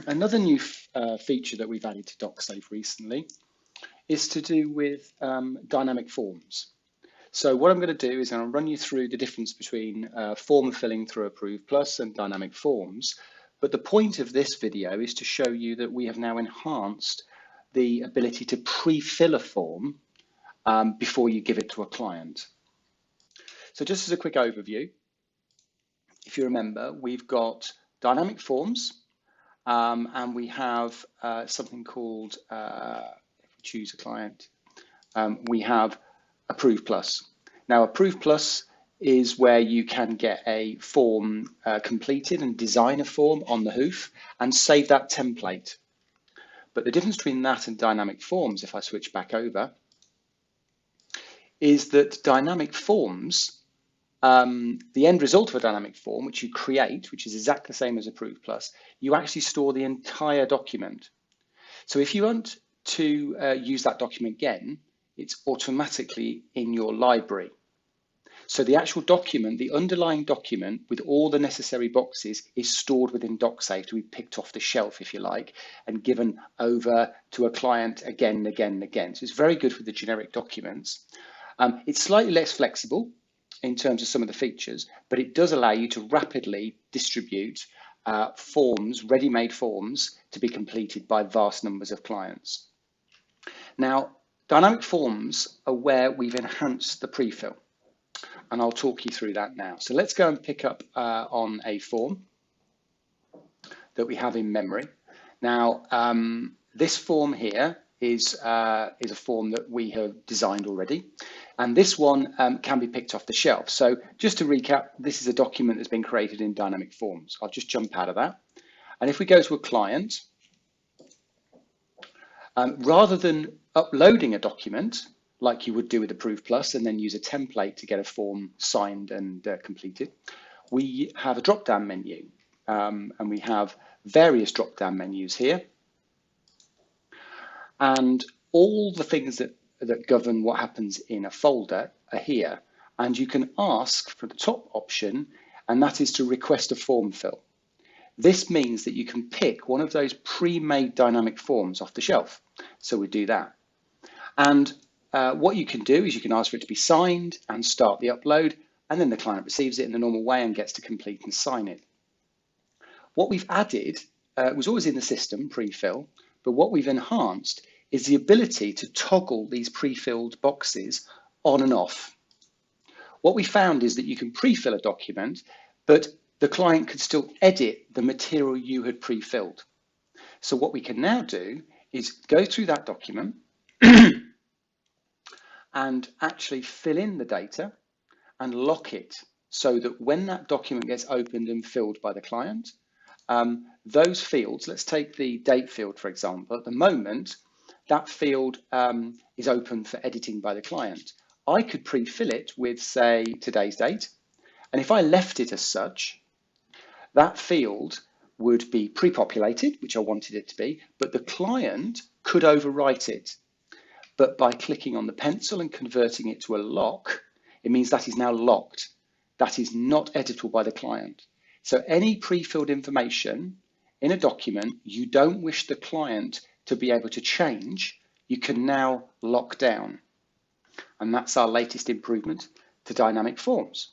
Another new feature that we've added to DocSafe recently is to do with dynamic forms. So what I'm going to do is I'm going to run you through the difference between form filling through Approve Plus and dynamic forms. But the point of this video is to show you that we have now enhanced the ability to pre-fill a form before you give it to a client. So just as a quick overview, if you remember, we've got dynamic forms and we have something called, if we choose a client, we have Approve Plus. Now, Approve Plus is where you can get a form completed and design a form on the hoof and save that template. But the difference between that and dynamic forms, if I switch back over, is that dynamic forms, the end result of a dynamic form, which you create, which is exactly the same as Approve Plus, you actually store the entire document. So if you want to use that document again, it's automatically in your library. So the actual document, the underlying document with all the necessary boxes is stored within DocSafe to be picked off the shelf, if you like, and given over to a client again and again and again. So it's very good for the generic documents. It's slightly less flexible in terms of some of the features, but it does allow you to rapidly distribute forms, ready-made forms, to be completed by vast numbers of clients. Now, dynamic forms are where we've enhanced the pre-fill, and I'll talk you through that now. So let's go and pick up on a form that we have in memory. Now, this form here is a form that we have designed already, and this one can be picked off the shelf. So just to recap, this is a document that's been created in dynamic forms. I'll just jump out of that. And if we go to a client, rather than uploading a document like you would do with Approve Plus and then use a template to get a form signed and completed, we have a drop-down menu, and we have various drop-down menus here. And all the things that govern what happens in a folder are here. And you can ask for the top option, and that is to request a form fill. This means that you can pick one of those pre-made dynamic forms off the shelf. So we do that. And what you can do is you can ask for it to be signed and start the upload, and then the client receives it in the normal way and gets to complete and sign it. What we've added was always in the system, pre-fill, but what we've enhanced is the ability to toggle these pre-filled boxes on and off. What we found is that you can pre-fill a document, but the client could still edit the material you had pre-filled. So what we can now do is go through that document and actually fill in the data and lock it so that when that document gets opened and filled by the client, those fields, let's take the date field, for example, at the moment, that field is open for editing by the client. I could pre-fill it with, say, today's date. And if I left it as such, that field would be pre-populated, which I wanted it to be, but the client could overwrite it. But by clicking on the pencil and converting it to a lock, it means that is now locked. That is not editable by the client. So any pre-filled information in a document you don't wish the client to be able to change, you can now lock down. And that's our latest improvement to dynamic forms.